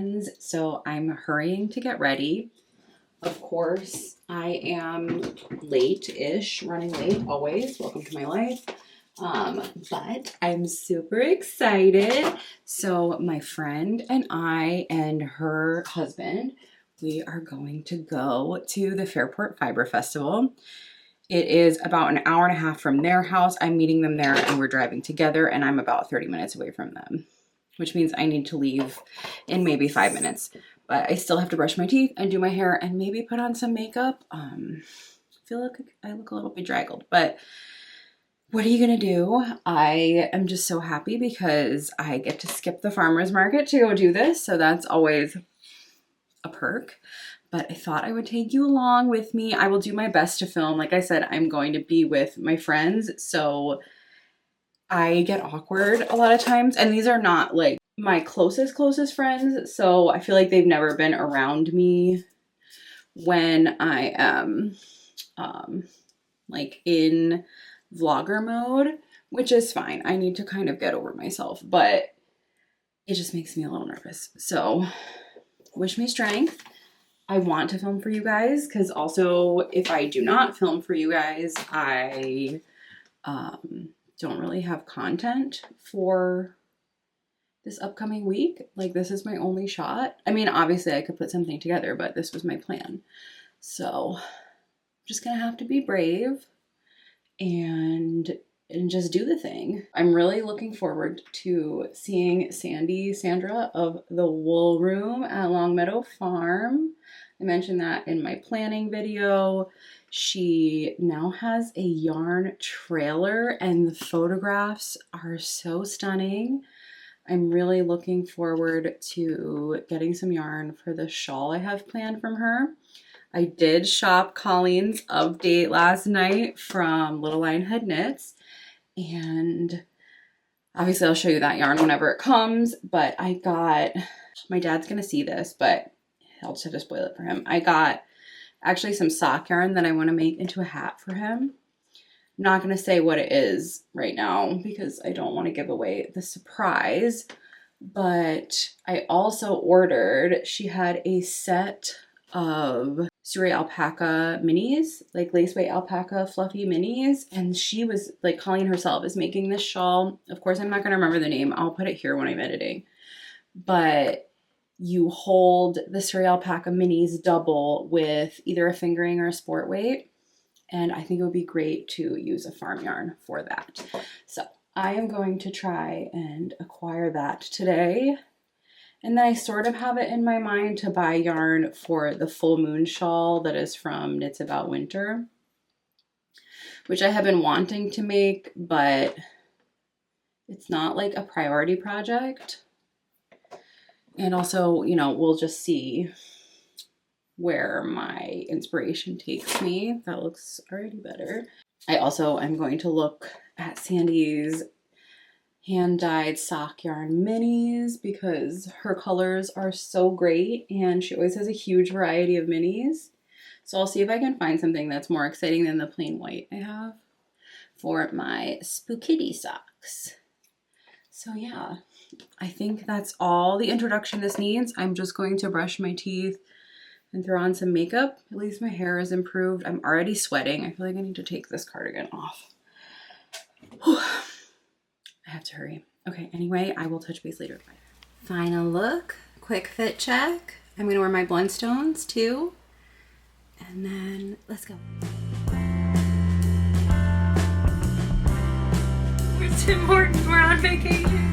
friends, so I'm hurrying to get ready. Of course, I am late-ish, running late always. Welcome to my life. But I'm super excited. So my friend and I and her husband, we are going to go to the Fairport Fiber Festival. It is about an hour and a half from their house. I'm meeting them there and we're driving together, and I'm about 30 minutes away from them, which means I need to leave in maybe 5 minutes. But I still have to brush my teeth and do my hair and maybe put on some makeup. I feel like I look a little bedraggled, but what are you gonna do? I am just so happy because I get to skip the farmer's market to go do this. So that's always a perk. But I thought I would take you along with me. I will do my best to film. Like I said, I'm going to be with my friends. So I get awkward a lot of times. And these are not like my closest friends. So I feel like they've never been around me when I am like in vlogger mode, which is fine. I need to kind of get over myself, but it just makes me a little nervous. So wish me strength. I want to film for you guys because also if I do not film for you guys, I don't really have content for this upcoming week. Like, this is my only shot. I mean, obviously I could put something together, but this was my plan. So I'm just gonna have to be brave and just do the thing. I'm really looking forward to seeing Sandra of the Wool Room at Longmeadow Farm. I mentioned that in my planning video. She now has a yarn trailer and the photographs are so stunning. I'm really looking forward to getting some yarn for the shawl I have planned from her. I did shop Colleen's update last night from Little Lionhead Knits, and obviously I'll show you that yarn whenever it comes, but I got, my dad's gonna see this, but I'll just have to spoil it for him. I got actually some sock yarn that I want to make into a hat for him. I'm not gonna say what it is right now because I don't want to give away the surprise, but I also ordered, she had a set of Surrey alpaca minis, like lace weight alpaca fluffy minis, and she was like, Colleen herself is making this shawl. Of course I'm not going to remember the name, I'll put it here when I'm editing, but you hold the Surrey alpaca minis double with either a fingering or a sport weight, and I think it would be great to use a farm yarn for that. So I am going to try and acquire that today. And then I sort of have it in my mind to buy yarn for the full moon shawl that is from Knits About Winter, which I have been wanting to make, but it's not like a priority project. And also, you know, we'll just see where my inspiration takes me. That looks already better. I also am going to look at Sandy's hand-dyed sock yarn minis because her colors are so great and she always has a huge variety of minis. So I'll see if I can find something that's more exciting than the plain white I have for my spookitty socks. So yeah, I think that's all the introduction this needs. I'm just going to brush my teeth and throw on some makeup. At least my hair is improved. I'm already sweating. I feel like I need to take this cardigan off. Whew. I have to hurry. Okay, anyway, I will touch base later. Bye. Final look, quick fit check. I'm gonna wear my Blundstones too. And then let's go. We're Tim Hortons, we're on vacation.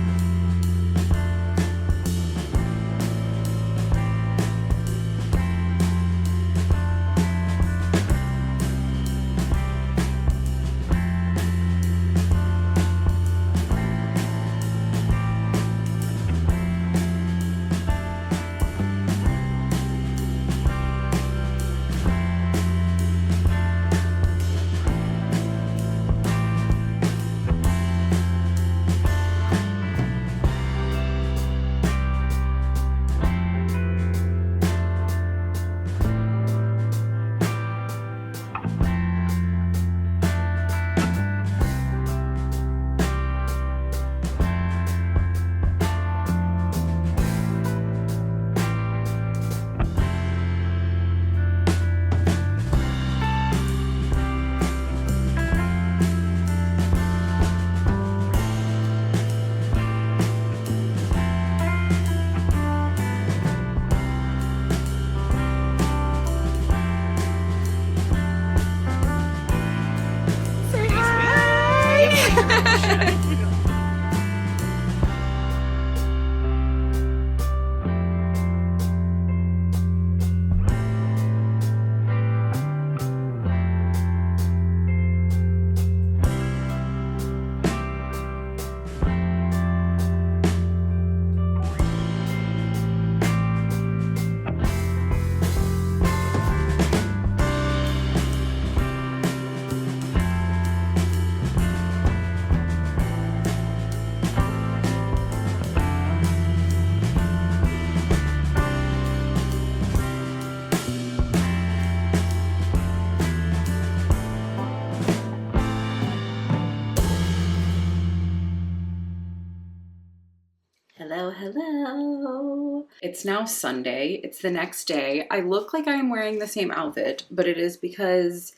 hello. It's now Sunday. It's the next day. I look like I'm wearing the same outfit, but it is because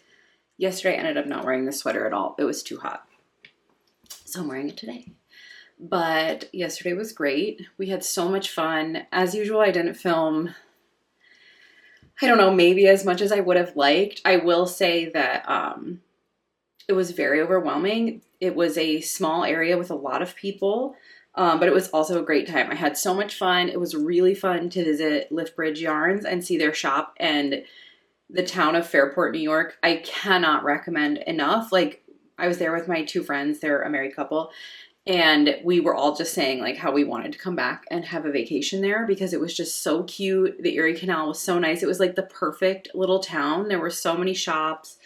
yesterday I ended up not wearing the sweater at all. It was too hot. So I'm wearing it today. But yesterday was great. We had so much fun. As usual, I didn't film, I don't know, maybe as much as I would have liked. I will say that it was very overwhelming. It was a small area with a lot of people, but it was also a great time. I had so much fun. It was really fun to visit Liftbridge Yarns and see their shop and the town of Fairport, New York. I cannot recommend enough. Like, I was there with my two friends. They're a married couple. And we were all just saying like how we wanted to come back and have a vacation there because it was just so cute. The Erie Canal was so nice. It was like the perfect little town. There were so many shops.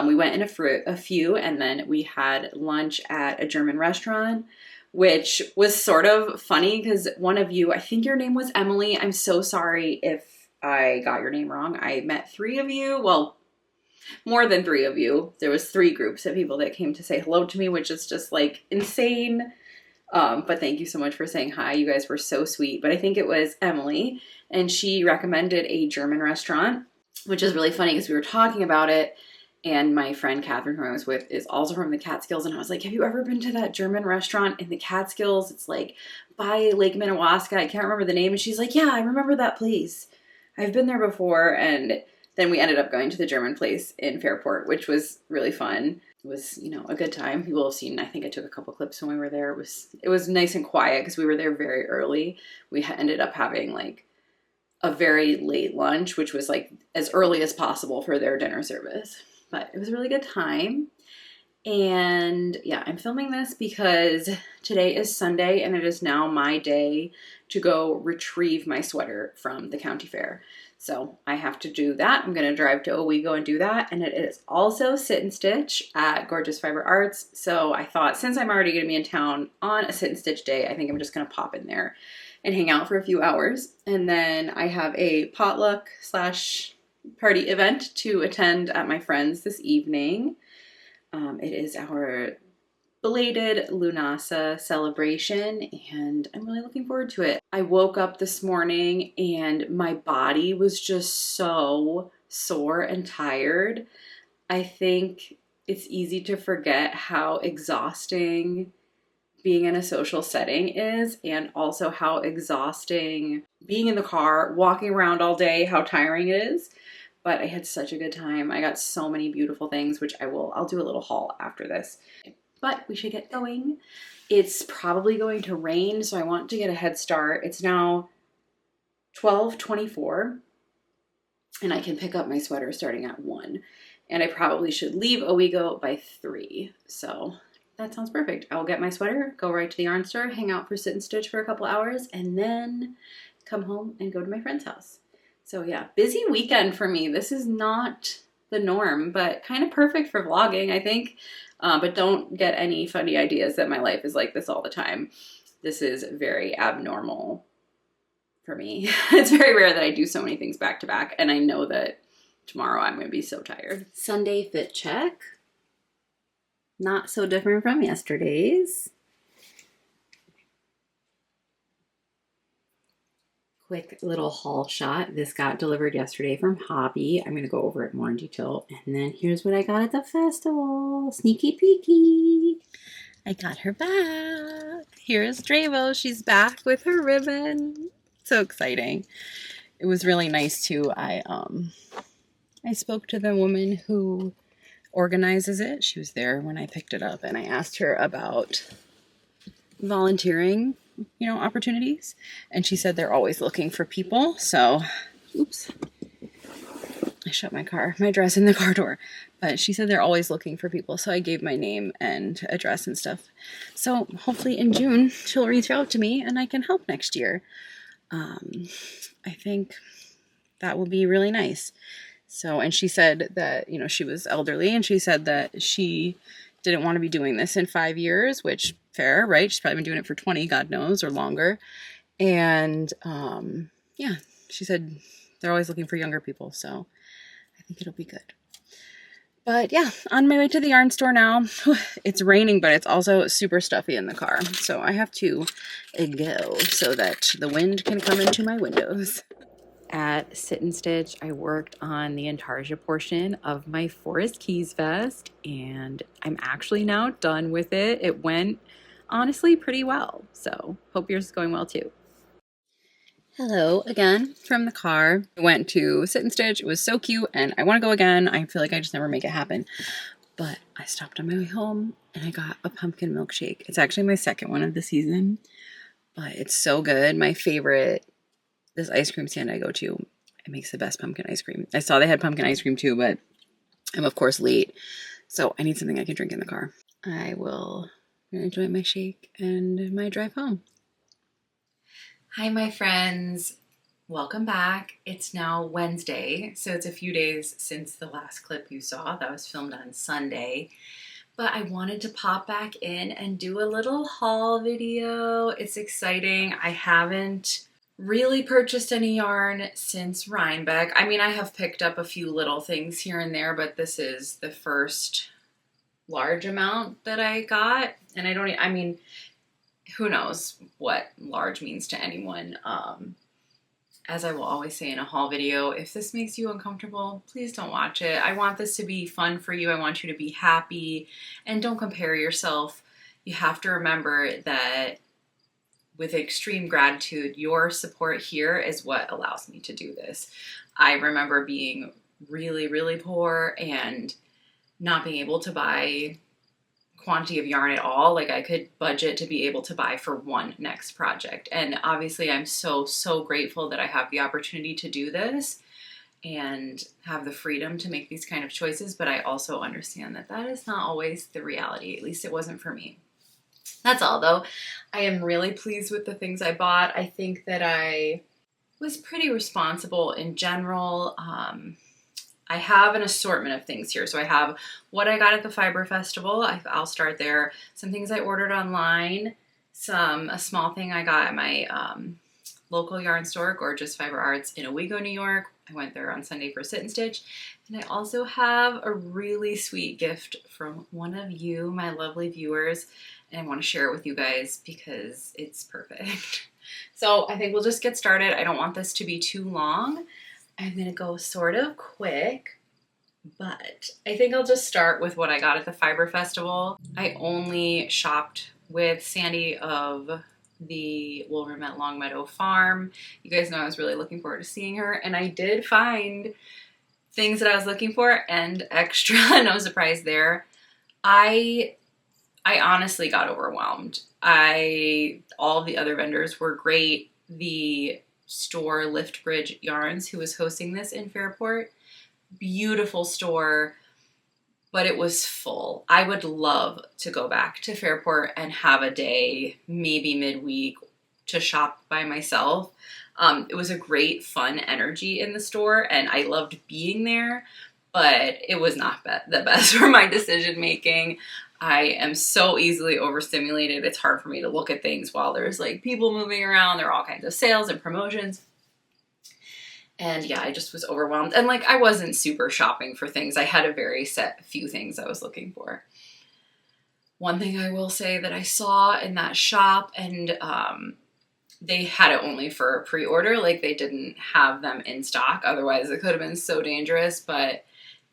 We went in a few, and then we had lunch at a German restaurant, which was sort of funny because one of you, I think your name was Emily. I'm so sorry if I got your name wrong. I met three of you. Well, more than three of you. There was three groups of people that came to say hello to me, which is just like insane. But thank you so much for saying hi. You guys were so sweet. But I think it was Emily, and she recommended a German restaurant, which is really funny because we were talking about it. And my friend Catherine, who I was with, is also from the Catskills. And I was like, have you ever been to that German restaurant in the Catskills? It's like by Lake Minnewaska. I can't remember the name. And she's like, yeah, I remember that place. I've been there before. And then we ended up going to the German place in Fairport, which was really fun. It was, you know, a good time. People have seen, I think I took a couple clips when we were there. It was nice and quiet because we were there very early. We ended up having like a very late lunch, which was like as early as possible for their dinner service. But it was a really good time. And yeah, I'm filming this because today is Sunday and it is now my day to go retrieve my sweater from the county fair. So I have to do that. I'm going to drive to Owego and do that. And it is also sit and stitch at Gorgeous Fiber Arts. So I thought since I'm already going to be in town on a sit and stitch day, I think I'm just going to pop in there and hang out for a few hours. And then I have a potluck / party event to attend at my friend's this evening. It is our belated Lunasa celebration, and I'm really looking forward to it. I woke up this morning and my body was just so sore and tired. I think it's easy to forget how exhausting being in a social setting is, and also how exhausting being in the car, walking around all day, how tiring it is. But I had such a good time. I got so many beautiful things, which I'll do a little haul after this. But we should get going. It's probably going to rain, so I want to get a head start. It's now 12:24, and I can pick up my sweater starting at 1. And I probably should leave Owego by 3. So that sounds perfect. I'll get my sweater, go right to the yarn store, hang out for sit and stitch for a couple hours, and then come home and go to my friend's house. So yeah, busy weekend for me. This is not the norm, but kind of perfect for vlogging, I think. But don't get any funny ideas that my life is like this all the time. This is very abnormal for me. It's very rare that I do so many things back to back, and I know that tomorrow I'm going to be so tired. Sunday fit check. Not so different from yesterday's. Quick little haul shot. This got delivered yesterday from Hobby. I'm going to go over it more in detail. And then here's what I got at the festival. Sneaky peeky. I got her back. Here's Dravo. She's back with her ribbon. So exciting. It was really nice too. I spoke to the woman who organizes it. She was there when I picked it up, and I asked her about volunteering, you know, opportunities. And she said they're always looking for people. So, oops, I shut my dress in the car door. But she said they're always looking for people. So I gave my name and address and stuff. So hopefully in June, she'll reach out to me and I can help next year. I think that will be really nice. So, and she said that, you know, she was elderly, and she said that she didn't want to be doing this in 5 years, which fair, right? She's probably been doing it for 20, God knows, or longer. And yeah, she said they're always looking for younger people. So I think it'll be good. But yeah, on my way to the yarn store now. It's raining, but it's also super stuffy in the car. So I have to go so that the wind can come into my windows. At Sit and Stitch, I worked on the intarsia portion of my Forest Keys vest, and I'm actually now done with it. It went honestly pretty well, so hope yours is going well too. Hello again from the car. I went to Sit and Stitch. It was so cute, and I want to go again. I feel like I just never make it happen. But I stopped on my way home, and I got a pumpkin milkshake. It's actually my second one of the season, but it's so good. My favorite, this ice cream stand I go to, it makes the best pumpkin ice cream. I saw they had pumpkin ice cream too, but I'm of course late, so I need something I can drink in the car. I will enjoy my shake and my drive home. Hi, my friends. Welcome back. It's now Wednesday, so it's a few days since the last clip you saw. That was filmed on Sunday. But I wanted to pop back in and do a little haul video. It's exciting. I haven't really purchased any yarn since Rhinebeck. I mean, I have picked up a few little things here and there, but this is the first large amount that I got. And I mean, who knows what large means to anyone. As I will always say in a haul video, if this makes you uncomfortable, please don't watch it. I want this to be fun for you. I want you to be happy, and don't compare yourself. You have to remember that with extreme gratitude, your support here is what allows me to do this. I remember being really, really poor and not being able to buy quantity of yarn at all. Like, I could budget to be able to buy for one next project. And obviously I'm so grateful that I have the opportunity to do this and have the freedom to make these kind of choices. But I also understand that that is not always the reality. At least it wasn't for me. That's all though. I am really pleased with the things I bought. I think that I was pretty responsible in general. I have an assortment of things here. So I have what I got at the Fiber Festival. I'll start there. Some things I ordered online. A small thing I got at my local yarn store, Gorgeous Fiber Arts in Owego, New York. I went there on Sunday for Sit and Stitch. And I also have a really sweet gift from one of you, my lovely viewers. And I want to share it with you guys because it's perfect. So I think we'll just get started. I don't want this to be too long. I'm going to go sort of quick, but I think I'll just start with what I got at the Fiber Festival. I only shopped with Sandy of the Wool Room at Longmeadow Farm. You guys know I was really looking forward to seeing her, and I did find things that I was looking for and extra. No surprise there. I honestly got overwhelmed. All of the other vendors were great. The store Liftbridge Yarns, who was hosting this in Fairport, beautiful store, but it was full. I would love to go back to Fairport and have a day, maybe midweek, to shop by myself. It was a great fun energy in the store and I loved being there, but it was not the best for my decision making. I am so easily overstimulated. It's hard for me to look at things while there's like people moving around. There are all kinds of sales and promotions. And yeah, I just was overwhelmed. And like, I wasn't super shopping for things. I had a very set few things I was looking for. One thing I will say that I saw in that shop, and they had it only for pre-order. Like, they didn't have them in stock. Otherwise it could have been so dangerous, but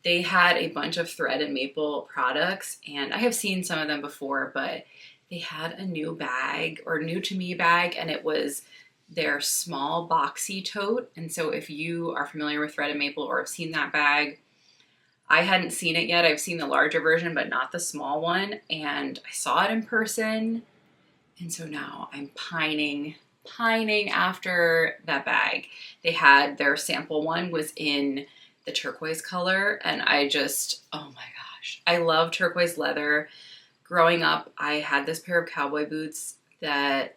they had a bunch of thread and maple products, and I have seen some of them before, but they had a new bag, or new to me bag, and it was their small boxy tote. And so if you are familiar with thread and maple or have seen that bag, I hadn't seen it yet. I've seen the larger version, but not the small one. And I saw it in person. And so now I'm pining after that bag. They had their sample one was in the turquoise color, and I just, oh my gosh, I love turquoise leather. Growing up, I had this pair of cowboy boots that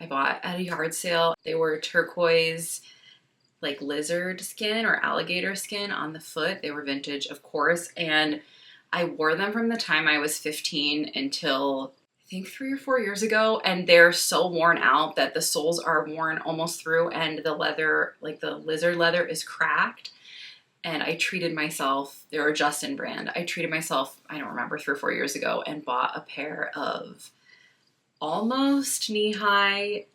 I bought at a yard sale. They were turquoise, like lizard skin or alligator skin on the foot. They were vintage, of course, and I wore them from the time I was 15 until I think 3 or 4 years ago, and they're so worn out that the soles are worn almost through, and the leather, like the lizard leather, is cracked. And I treated myself, they're a Justin brand. I treated myself, I don't remember, 3 or 4 years ago and bought a pair of almost knee-high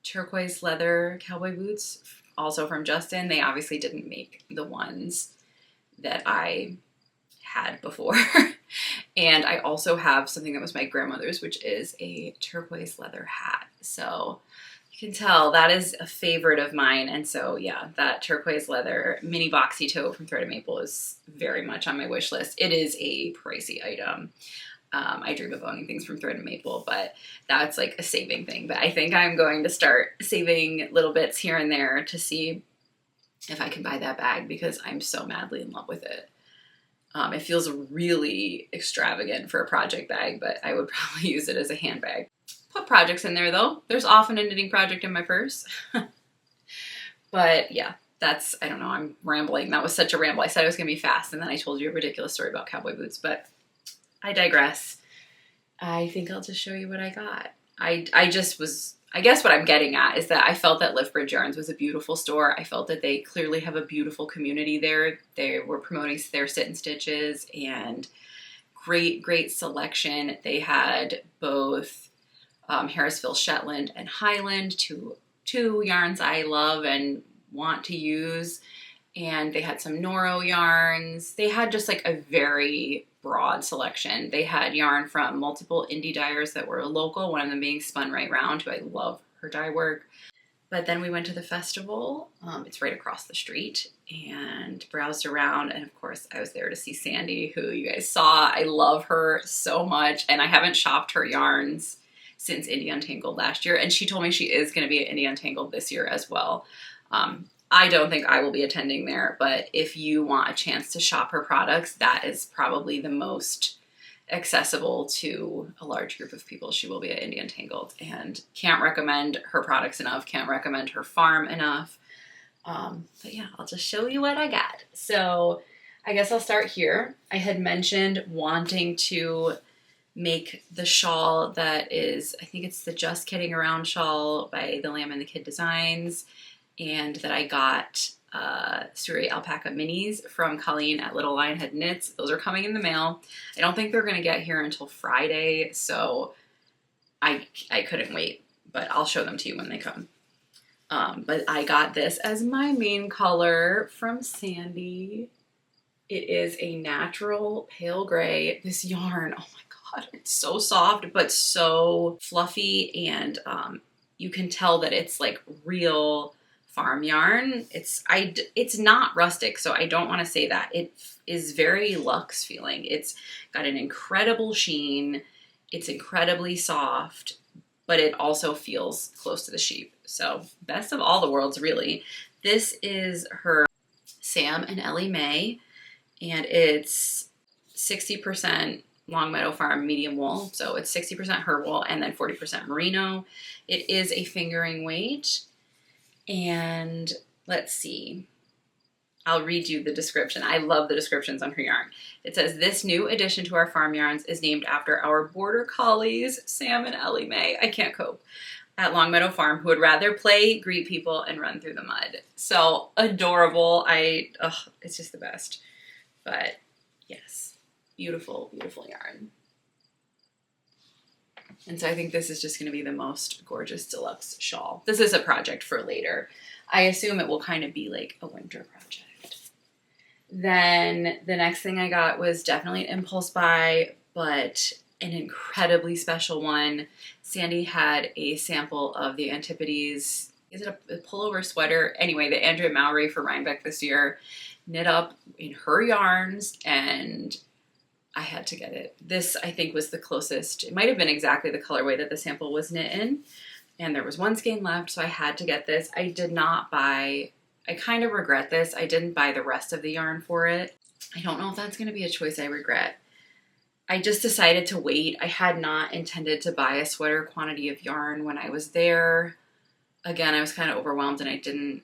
turquoise leather cowboy boots, also from Justin. They obviously didn't make the ones that I had before. And I also have something that was my grandmother's, which is a turquoise leather hat. So you can tell that is a favorite of mine. And so yeah, that turquoise leather mini boxy tote from Thread of Maple is very much on my wish list. It is a pricey item. I dream of owning things from Thread and Maple, but that's like a saving thing. But I think I'm going to start saving little bits here and there to see if I can buy that bag, because I'm so madly in love with it. It feels really extravagant for a project bag, but I would probably use it as a handbag. Put projects in there though. There's often a knitting project in my purse. But yeah, that's, I don't know, I'm rambling. That was such a ramble. I said it was gonna be fast, and then I told you a ridiculous story about cowboy boots, but I digress. I think I'll just show you what I got. I guess what I'm getting at is that I felt that Liftbridge Yarns was a beautiful store. I felt that they clearly have a beautiful community there. They were promoting their sit and stitches, and great selection. They had both Harrisville Shetland and Highland, two yarns I love and want to use. And they had some Noro yarns. They had just like a very broad selection. They had yarn from multiple indie dyers that were local, one of them being Spun Right Round, who I love her dye work. But then we went to the festival. It's right across the street, and browsed around. And of course, I was there to see Sandy, who you guys saw. I love her so much, and I haven't shopped her yarns since Indie Untangled last year. And she told me she is going to be at Indie Untangled this year as well. I don't think I will be attending there, but if you want a chance to shop her products, that is probably the most accessible to a large group of people. She will be at Indie Untangled, and can't recommend her products enough, can't recommend her farm enough. But yeah, I'll just show you what I got. So I guess I'll start here. I had mentioned wanting to make the shawl that is, I think it's the Just Kidding Around shawl by the Lamb and the Kid Designs, and that I got Surrey alpaca minis from Colleen at Little Lionhead Knits. Those are coming in the mail. I don't think they're going to get here until Friday, so I couldn't wait, but I'll show them to you when they come. But I got this as my main color from Sandy. It is a natural pale gray. This yarn, oh my god, it's so soft but so fluffy, and you can tell that it's like real farm yarn. It's not rustic, so I don't want to say that. It is very luxe feeling. It's got an incredible sheen. It's incredibly soft, but it also feels close to the sheep. So best of all the worlds, really. This is her Sam and Ellie Mae, and it's 60% Longmeadow Farm medium wool. So it's 60% her wool and then 40% merino. It is a fingering weight. And let's see, I'll read you the description. I love the descriptions on her yarn. It says, this new addition to our farm yarns is named after our border collies, Sam and Ellie Mae. I can't cope. At Longmeadow Farm, who would rather play, greet people, and run through the mud. So adorable. It's just the best. But yes, beautiful, beautiful yarn. And so I think this is just going to be the most gorgeous deluxe shawl. This is a project for later. I assume it will kind of be like a winter project. Then the next thing I got was definitely an impulse buy, but an incredibly special one. Sandy had a sample of the Antipodes. Is it a pullover sweater? Anyway, the Andrea Mowry for Rhinebeck this year, knit up in her yarns, and I had to get it. This, I think, was the closest. It might have been exactly the colorway that the sample was knit in, and there was one skein left, so I had to get this. I did not buy, I kind of regret this, I didn't buy the rest of the yarn for it. I don't know if that's going to be a choice I regret. I just decided to wait. I had not intended to buy a sweater quantity of yarn when I was there. Again, I was kind of overwhelmed, and I didn't,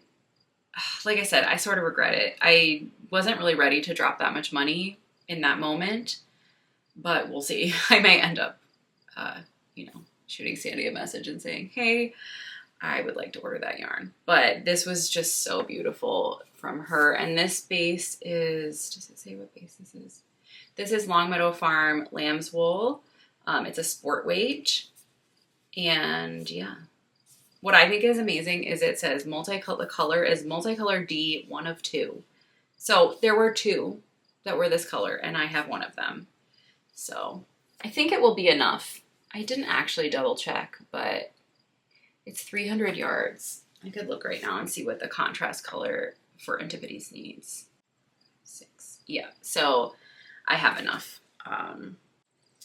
like I said, I sort of regret it. I wasn't really ready to drop that much money in that moment, but we'll see. I may end up, shooting Sandy a message and saying, hey, I would like to order that yarn. But this was just so beautiful from her. And this base is, does it say what base this is? This is Longmeadow Farm lamb's wool. It's a sport weight. And yeah, what I think is amazing is it says the color is multicolor D, 1 of 2. So there were 2 that were this color, and I have 1 of them. So I think it will be enough. I didn't actually double check, but it's 300 yards. I could look right now and see what the contrast color for antipodes needs. 6. Yeah, so I have enough.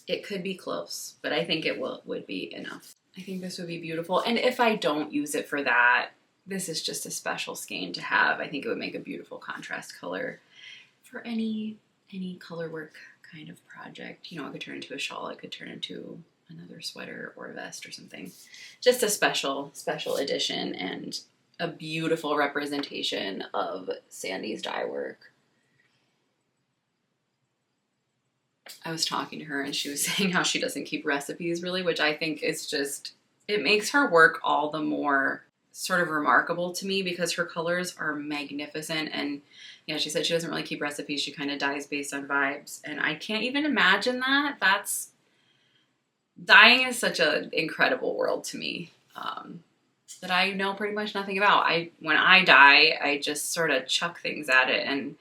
It could be close, but I think it would be enough. I think this would be beautiful. And if I don't use it for that, this is just a special skein to have. I think it would make a beautiful contrast color for any color work kind of project. You know, it could turn into a shawl. It could turn into another sweater or a vest or something. Just a special edition and a beautiful representation of Sandy's dye work. I was talking to her and she was saying how she doesn't keep recipes really, which I think is just, it makes her work all the more sort of remarkable to me because her colors are magnificent. And yeah, she said she doesn't really keep recipes. She kind of dyes based on vibes. And I can't even imagine that. Dyeing is such an incredible world to me that I know pretty much nothing about. When I dye, I just sort of chuck things at it, and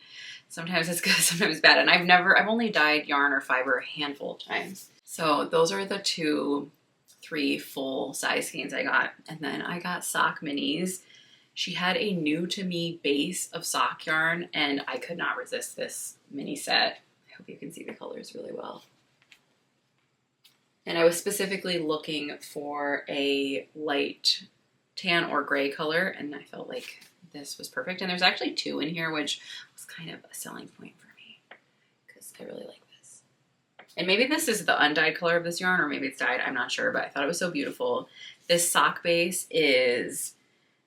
sometimes it's good, sometimes bad. And I've only dyed yarn or fiber a handful of times. So those are the 3 full size skeins I got. And then I got sock minis. She had a new to me base of sock yarn, and I could not resist this mini set. I hope you can see the colors really well. And I was specifically looking for a light tan or gray color, and I felt like this was perfect. And there's actually 2 in here, which was kind of a selling point for me because I really like this. And maybe this is the undyed color of this yarn, or maybe it's dyed, I'm not sure, but I thought it was so beautiful. This sock base is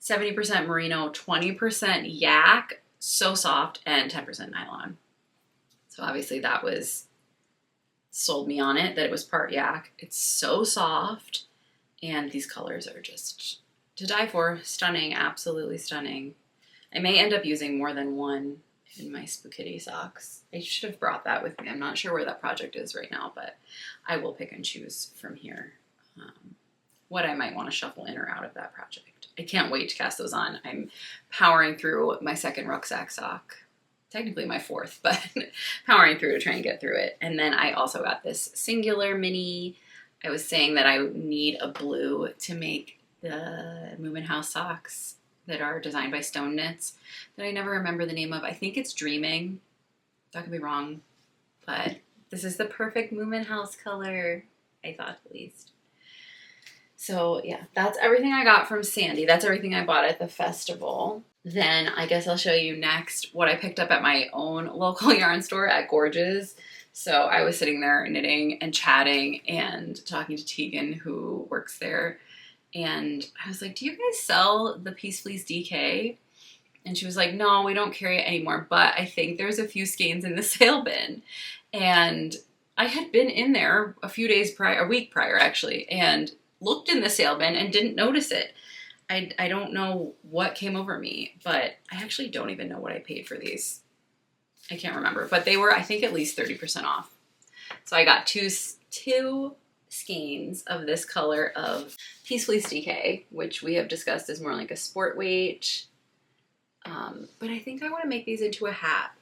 70% merino, 20% yak, so soft, and 10% nylon. So obviously that sold me on it, that it was part yak. It's so soft, and these colors are just to die for. Stunning, absolutely stunning. I may end up using more than one in my spookitty socks. I should have brought that with me. I'm not sure where that project is right now, but I will pick and choose from here what I might want to shuffle in or out of that project. I can't wait to cast those on. I'm powering through my 2nd rucksack sock. Technically my 4th, but powering through to try and get through it. And then I also got this singular mini. I was saying that I need a blue to make the moominhouse socks that are designed by Stone Knits that I never remember the name of. I think it's Dreaming. That could be wrong, but this is the perfect moominhouse color, I thought at least. So yeah, that's everything I got from Sandy. That's everything I bought at the festival. Then I guess I'll show you next what I picked up at my own local yarn store at Gorge's. So I was sitting there knitting and chatting and talking to Tegan, who works there. And I was like, do you guys sell the Peace Fleece DK? And she was like, no, we don't carry it anymore, but I think there's a few skeins in the sale bin. And I had been in there a week prior actually, and looked in the sale bin and didn't notice it. I don't know what came over me, but I actually don't even know what I paid for these. I can't remember, but they were, I think, at least 30% off. So I got two skeins of this color of Peace Fleece DK, which we have discussed is more like a sport weight. But I think I want to make these into a hat.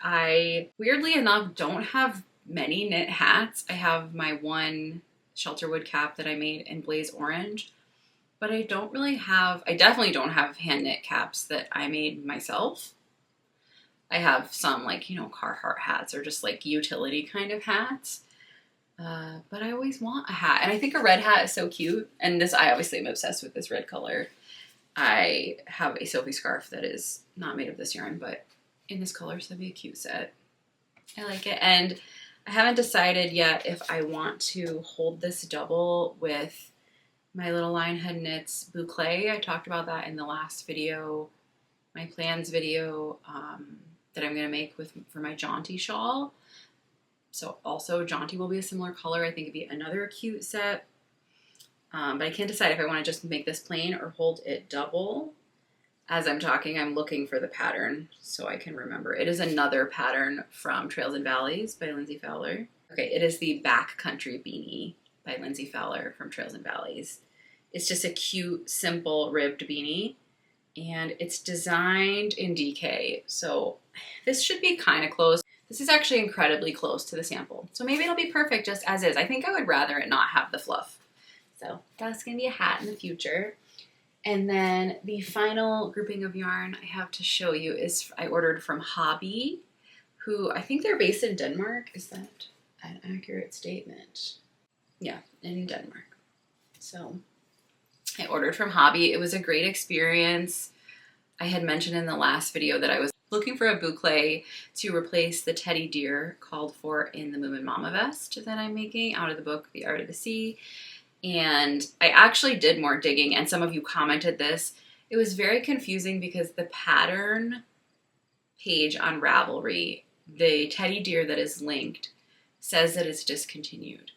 I, weirdly enough, don't have many knit hats. I have my one Shelterwood cap that I made in Blaze Orange, but I definitely don't have hand knit caps that I made myself. I have some like, Carhartt hats or just like utility kind of hats. But I always want a hat. And I think a red hat is so cute. And this, I obviously am obsessed with this red color. I have a Sophie scarf that is not made of this yarn, but in this color, so that'd be a cute set. I like it. And I haven't decided yet if I want to hold this double with my little Lionhead Knits boucle. I talked about that in the last video, my plans video that I'm going to make for my jaunty shawl. So also jaunty will be a similar color. I think it'd be another cute set. But I can't decide if I want to just make this plain or hold it double. as I'm talking, I'm looking for the pattern so I can remember. It is another pattern from Trails and Valleys by Lindsey Fowler. Okay, it is the Backcountry Beanie by Lindsey Fowler from Trails and Valleys. It's just a cute, simple ribbed beanie, and it's designed in DK. So this should be kind of close. This is actually incredibly close to the sample. So maybe it'll be perfect just as is. I think I would rather it not have the fluff. So that's gonna be a hat in the future. And then the final grouping of yarn I have to show you is I ordered from Hobby, who I think they're based in Denmark. Is that an accurate statement? Yeah, in Denmark. So I ordered from Hobby. It was a great experience. I had mentioned in the last video that I was looking for a boucle to replace the teddy deer called for in the moominmamma vest that I'm making out of the book, The Art of the Sea. And I actually did more digging, and some of you commented this. It was very confusing because the pattern page on Ravelry, the teddy deer that is linked, says that it's discontinued.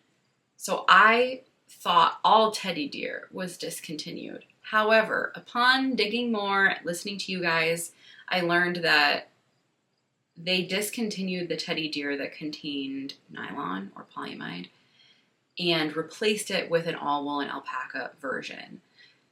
So I thought all teddy deer was discontinued. However, upon digging more, listening to you guys, I learned that they discontinued the teddy deer that contained nylon or polyamide and replaced it with an all wool and alpaca version.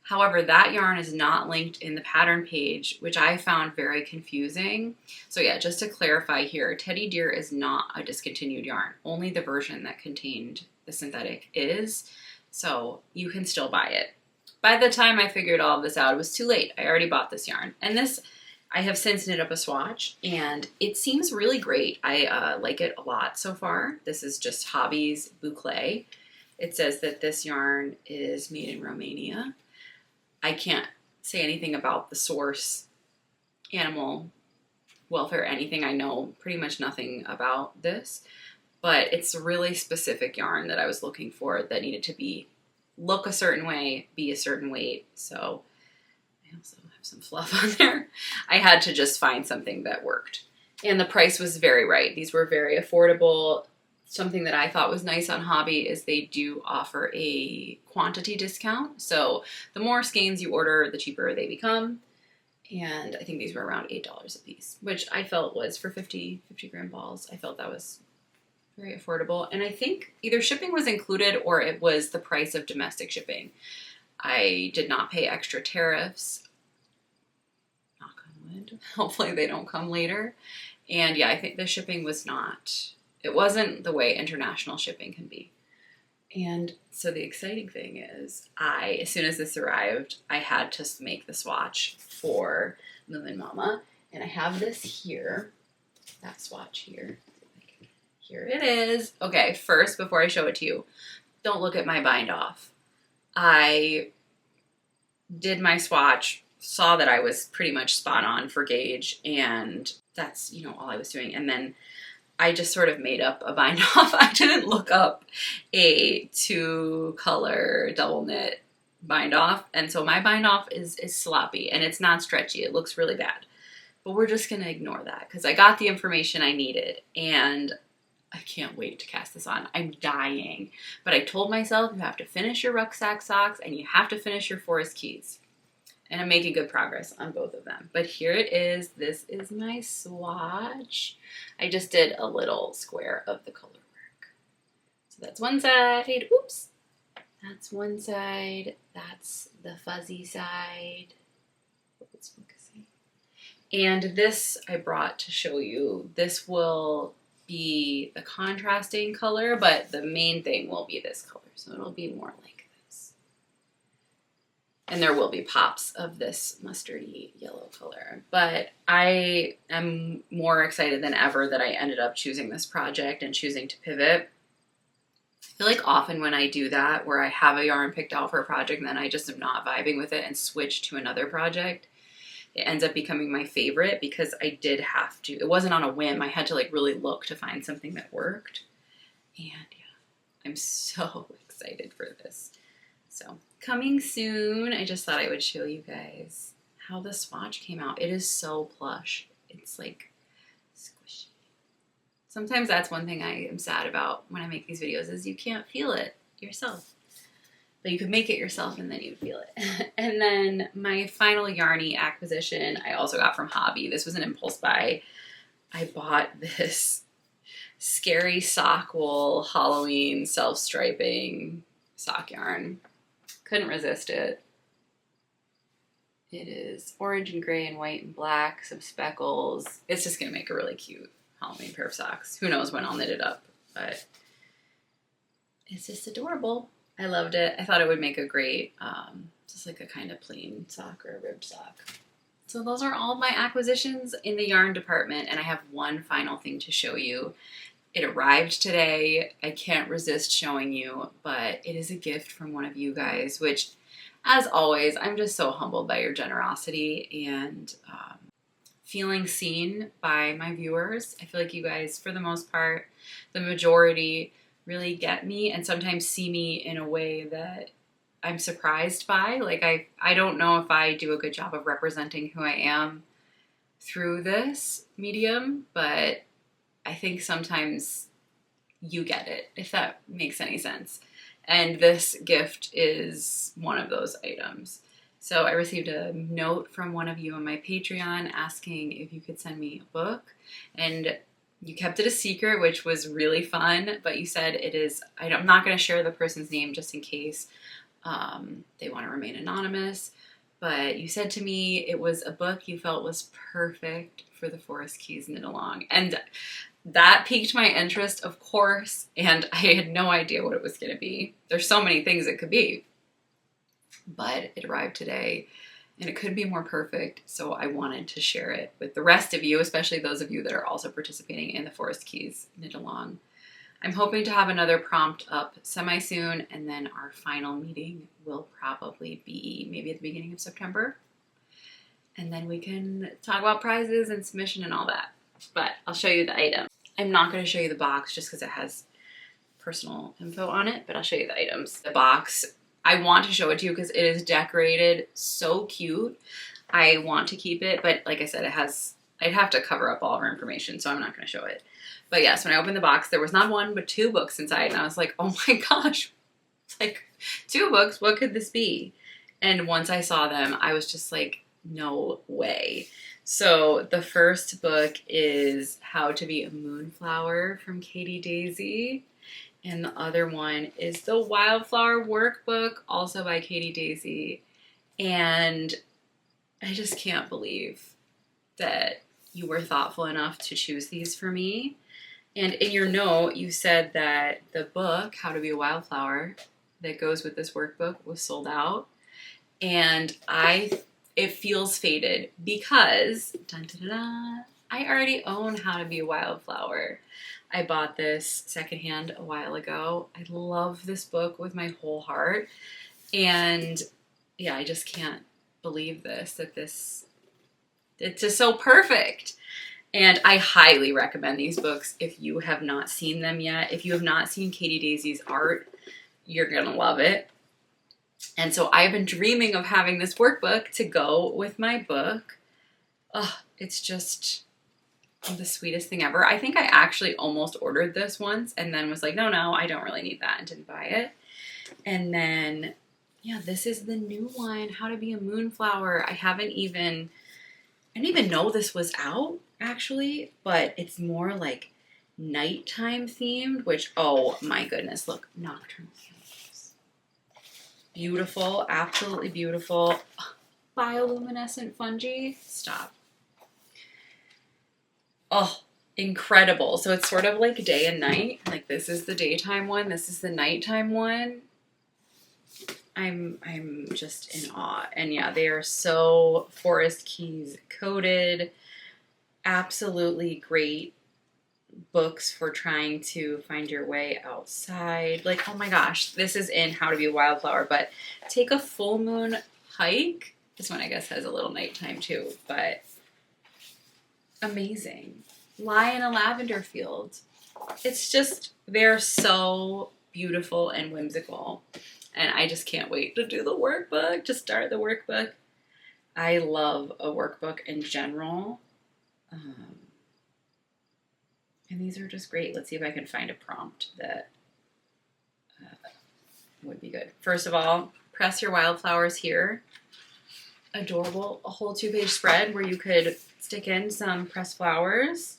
However, that yarn is not linked in the pattern page, which I found very confusing. So yeah, just to clarify here, teddy deer is not a discontinued yarn. Only the version that contained the synthetic is, so you can still buy it. By the time I figured all of this out, it was too late. I already bought this yarn. And this, I have since knit up a swatch, and it seems really great. I like it a lot so far. This is just Hobby's boucle. It says that this yarn is made in Romania. I can't say anything about the source, animal welfare, anything. I know pretty much nothing about this, but it's a really specific yarn that I was looking for that needed to look a certain way, be a certain weight. So I also have some fluff on there. I had to just find something that worked. And the price was very right. These were very affordable. Something that I thought was nice on Hobby is they do offer a quantity discount. So the more skeins you order, the cheaper they become. And I think these were around $8 a piece, which I felt was for 50 gram balls. I felt that was very affordable. And I think either shipping was included or it was the price of domestic shipping. I did not pay extra tariffs. Knock on wood. Hopefully they don't come later. And yeah, I think the shipping was it wasn't the way international shipping can be. And so the exciting thing is as soon as this arrived, I had to make the swatch for moominmamma. And I have this here, that swatch here. Here it is. Okay, first, before I show it to you, don't look at my bind off. I did my swatch, saw that I was pretty much spot on for gauge, and that's, all I was doing. And then I just sort of made up a bind off. I didn't look up a 2-color double knit bind off. And so my bind off is sloppy and it's not stretchy. It looks really bad. But we're just going to ignore that because I got the information I needed and I can't wait to cast this on. I'm dying. But I told myself you have to finish your rucksack socks and you have to finish your forest keys. And I'm making good progress on both of them. But here it is. This is my swatch. I just did a little square of the color work. So that's one side. Oops. That's one side. That's the fuzzy side. Let's focus. And this I brought to show you. This will be the contrasting color, but the main thing will be this color. So it'll be more like this. And there will be pops of this mustardy yellow color. But I am more excited than ever that I ended up choosing this project and choosing to pivot. I feel like often when I do that, where I have a yarn picked out for a project and then I just am not vibing with it and switch to another project, it ends up becoming my favorite because I did have to. It wasn't on a whim. I had to really look to find something that worked. And yeah, I'm so excited for this. So coming soon. I just thought I would show you guys how the swatch came out. It is so plush. It's like squishy. Sometimes that's one thing I am sad about when I make these videos is you can't feel it yourself. but you could make it yourself and then you'd feel it. And then my final yarny acquisition I also got from Hobby. This was an impulse buy. I bought this scary sock wool Halloween self-striping sock yarn. Couldn't resist it. It is orange and gray and white and black, some speckles. It's just gonna make a really cute Halloween pair of socks. Who knows when I'll knit it up, but it's just adorable. I loved it. I thought it would make a great, just like a kind of plain sock or a ribbed sock. So those are all of my acquisitions in the yarn department, and I have one final thing to show you. It arrived today. I can't resist showing you, but it is a gift from one of you guys, which, as always, I'm just so humbled by your generosity and feeling seen by my viewers. I feel like you guys, for the most part, the majority, really get me and sometimes see me in a way that I'm surprised by. Like I don't know if I do a good job of representing who I am through this medium, but I think sometimes you get it, if that makes any sense. And this gift is one of those items. So I received a note from one of you on my Patreon asking if you could send me a book, and you kept it a secret, which was really fun, but you said it is, I'm not going to share the person's name just in case they want to remain anonymous, but you said to me it was a book you felt was perfect for the Forest Keys Knit Along. And that piqued my interest, of course, and I had no idea what it was going to be. There's so many things it could be, but it arrived today and it couldn't be more perfect, so I wanted to share it with the rest of you, especially those of you that are also participating in the Forest Keys Knit Along. I'm hoping to have another prompt up semi-soon, and then our final meeting will probably be maybe at the beginning of September. And then we can talk about prizes and submission and all that. But I'll show you the item. I'm not going to show you the box just because it has personal info on it, but I'll show you the items. The box, I want to show it to you because it is decorated so cute. I want to keep it, but like I said, I'd have to cover up all of our information, so I'm not going to show it. But yes, when I opened the box, there was not one, but 2 books inside, and I was like, oh my gosh, it's like 2 books, what could this be? And once I saw them, I was just like, no way. So the first book is How to Be a Moonflower from Katie Daisy. And the other one is the Wildflower Workbook, also by Katie Daisy. And I just can't believe that you were thoughtful enough to choose these for me. And in your note, you said that the book, How to Be a Wildflower, that goes with this workbook was sold out. And it feels fated because, dun, dun, dun, dun, I already own How to Be a Wildflower. I bought this secondhand a while ago. I love this book with my whole heart. And yeah, I just can't believe this, it's just so perfect. And I highly recommend these books if you have not seen them yet. If you have not seen Katie Daisy's art, you're gonna love it. And so I've been dreaming of having this workbook to go with my book. Oh, it's just the sweetest thing ever. I think I actually almost ordered this once and then was like, no, I don't really need that, and didn't buy it. And then, yeah, this is the new one, How to Be a Moonflower. I didn't even know this was out, actually, but it's more like nighttime themed, which, oh my goodness, look, nocturnal candles. Beautiful, absolutely beautiful. Bioluminescent fungi, stop. Oh, incredible. So it's sort of like day and night. Like this is the daytime one, this is the nighttime one. I'm just in awe. And yeah, they are so Forest Keys coated. Absolutely great books for trying to find your way outside. Like, oh my gosh, this is in How to Be a Wildflower, but take a full moon hike. This one I guess has a little nighttime too, but amazing. Lie in a lavender field. It's just, they're so beautiful and whimsical. And I just can't wait to do the workbook, to start the workbook. I love a workbook in general. And these are just great. Let's see if I can find a prompt that would be good. First of all, press your wildflowers here. Adorable. A whole 2-page spread where you could stick in some pressed flowers,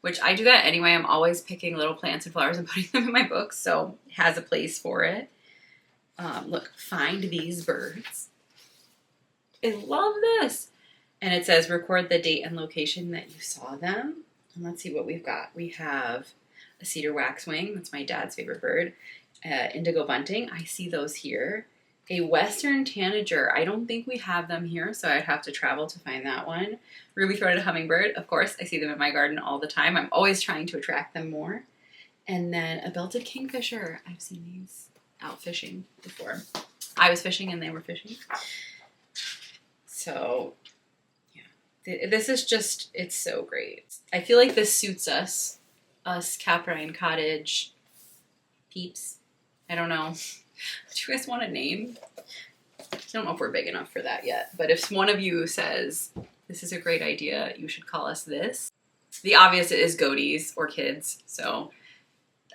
which I do that anyway. I'm always picking little plants and flowers and putting them in my books, so it has a place for it. Look, find these birds. I love this. And it says record the date and location that you saw them. And let's see what we've got. We have a cedar waxwing. That's my dad's favorite bird. Indigo bunting. I see those here. A western tanager. I don't think we have them here, so I'd have to travel to find that one. Ruby-throated hummingbird. Of course, I see them in my garden all the time. I'm always trying to attract them more. And then a belted kingfisher. I've seen these out fishing before. I was fishing and they were fishing. So, yeah. This is just, it's so great. I feel like this suits us Caprine Cottage peeps. I don't know. Do you guys want a name? I don't know if we're big enough for that yet. But if one of you says, this is a great idea, you should call us this. The obvious is goatees or kids. So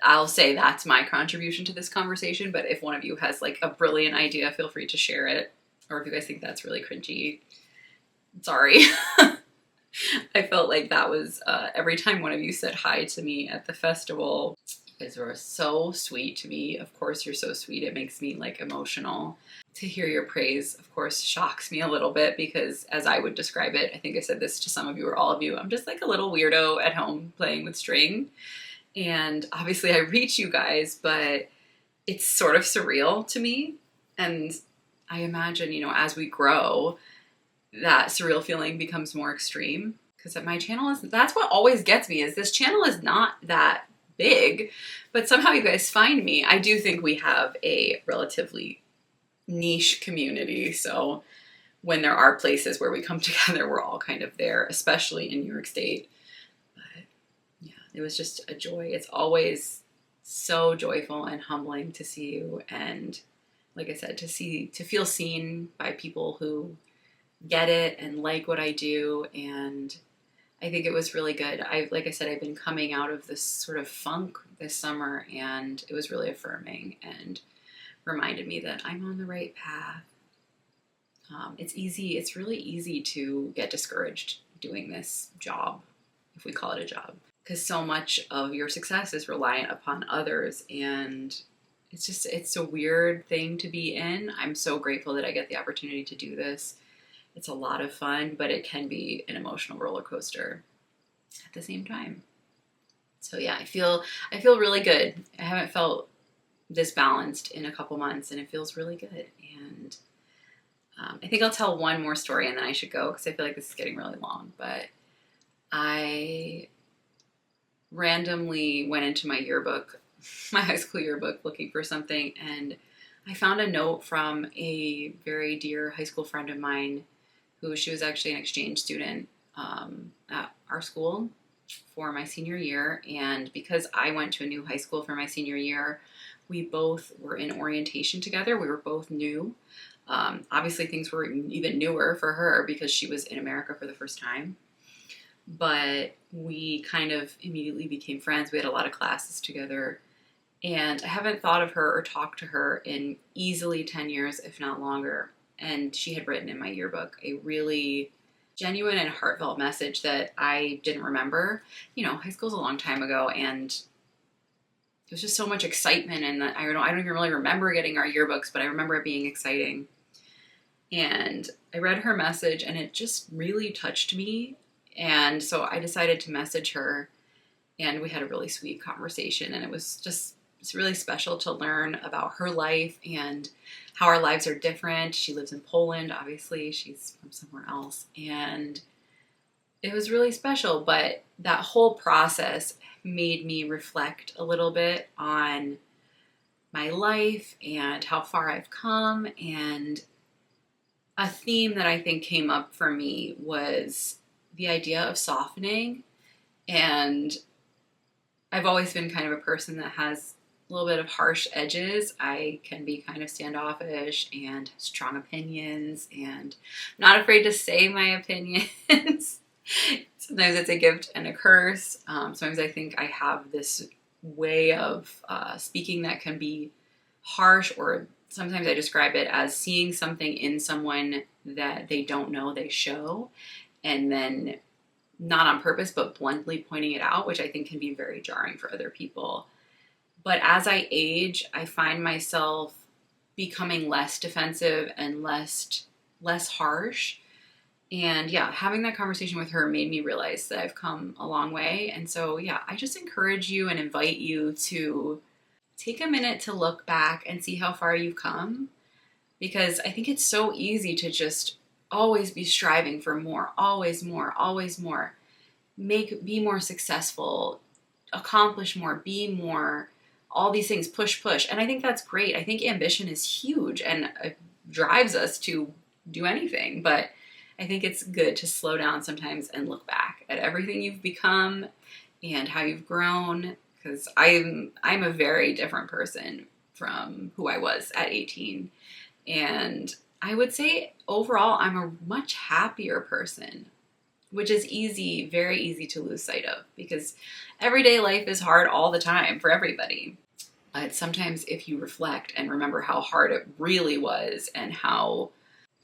I'll say that's my contribution to this conversation. But if one of you has like a brilliant idea, feel free to share it. Or if you guys think that's really cringy, sorry. I felt like that was every time one of you said hi to me at the festival. You guys were so sweet to me. Of course, you're so sweet. It makes me like emotional. To hear your praise, of course, shocks me a little bit because as I would describe it, I think I said this to some of you or all of you, I'm just like a little weirdo at home playing with string. And obviously I reach you guys, but it's sort of surreal to me. And I imagine, you know, as we grow, that surreal feeling becomes more extreme because my channel is, that's what always gets me is this channel is not that big, but somehow you guys find me. I do think we have a relatively niche community. So when there are places where we come together, we're all kind of there, especially in New York State. But yeah, it was just a joy. It's always so joyful and humbling to see you. And like I said, to feel seen by people who get it and like what I do. And I think it was really good. Like I said, I've been coming out of this sort of funk this summer and it was really affirming and reminded me that I'm on the right path. It's really easy to get discouraged doing this job, if we call it a job, because so much of your success is reliant upon others and it's a weird thing to be in. I'm so grateful that I get the opportunity to do this. It's a lot of fun, but it can be an emotional roller coaster at the same time. So yeah, I feel really good. I haven't felt this balanced in a couple months and it feels really good. And I think I'll tell one more story and then I should go because I feel like this is getting really long. But I randomly went into my yearbook, my high school yearbook, looking for something, and I found a note from a very dear high school friend of mine she was actually an exchange student at our school for my senior year. And because I went to a new high school for my senior year, we both were in orientation together. We were both new. Obviously things were even newer for her because she was in America for the first time. But we kind of immediately became friends. We had a lot of classes together. And I haven't thought of her or talked to her in easily 10 years, if not longer. And she had written in my yearbook a really genuine and heartfelt message that I didn't remember. You know, high school's a long time ago, and it was just so much excitement. And I don't even really remember getting our yearbooks, but I remember it being exciting. And I read her message, and it just really touched me. And so I decided to message her, and we had a really sweet conversation. And it's really special to learn about her life and how our lives are different. She lives in Poland, obviously. She's from somewhere else. And it was really special. But that whole process made me reflect a little bit on my life and how far I've come. And a theme that I think came up for me was the idea of softening. And I've always been kind of a person that has a little bit of harsh edges. I can be kind of standoffish and strong opinions and not afraid to say my opinions. Sometimes it's a gift and a curse. Sometimes I think I have this way of speaking that can be harsh, or sometimes I describe it as seeing something in someone that they don't know they show, and then not on purpose, but bluntly pointing it out, which I think can be very jarring for other people. But as I age, I find myself becoming less defensive and less harsh. And yeah, having that conversation with her made me realize that I've come a long way. And so yeah, I just encourage you and invite you to take a minute to look back and see how far you've come, because I think it's so easy to just always be striving for more, always more, always more. Be more successful, accomplish more, be more, all these things, push. And I think that's great. I think ambition is huge and it drives us to do anything. But I think it's good to slow down sometimes and look back at everything you've become and how you've grown, because I'm a very different person from who I was at 18. And I would say overall, I'm a much happier person, which is easy, very easy to lose sight of, because everyday life is hard all the time for everybody. But sometimes if you reflect and remember how hard it really was and how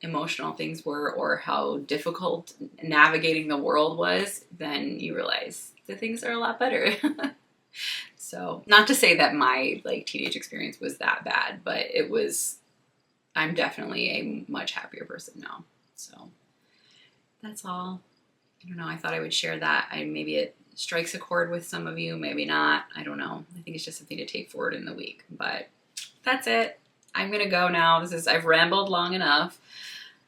emotional things were, or how difficult navigating the world was, then you realize that things are a lot better. So not to say that my teenage experience was that bad, but I'm definitely a much happier person now. So that's all. I don't know. I thought I would share that. Maybe it strikes a chord with some of you, maybe not. I don't know. I think it's just something to take forward in the week. But that's it. I'm gonna go now. I've rambled long enough.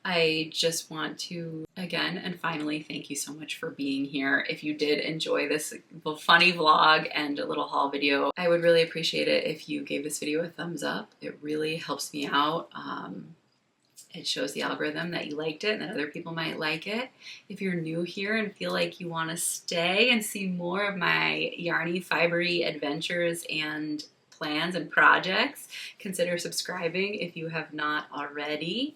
I just want to again and finally thank you so much for being here. If you did enjoy this funny vlog and a little haul video, I would really appreciate it if you gave this video a thumbs up. It really helps me out. It shows the algorithm that you liked it and that other people might like it. If you're new here and feel like you want to stay and see more of my yarny, fibery adventures and plans and projects, consider subscribing if you have not already.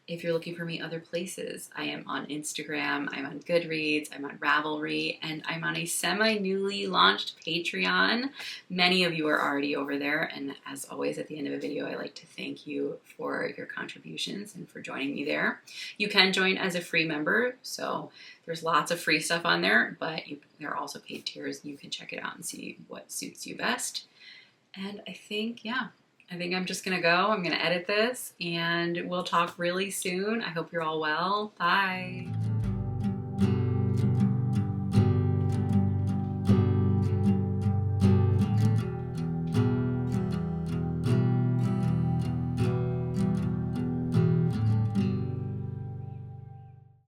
If you're looking for me other places, I am on Instagram, I'm on Goodreads, I'm on Ravelry, and I'm on a semi-newly launched Patreon. Many of you are already over there, and as always at the end of a video, I like to thank you for your contributions and for joining me there. You can join as a free member, so there's lots of free stuff on there, but there are also paid tiers. You can check it out and see what suits you best. And I think I'm just gonna go. I'm gonna edit this and we'll talk really soon. I hope you're all well. Bye.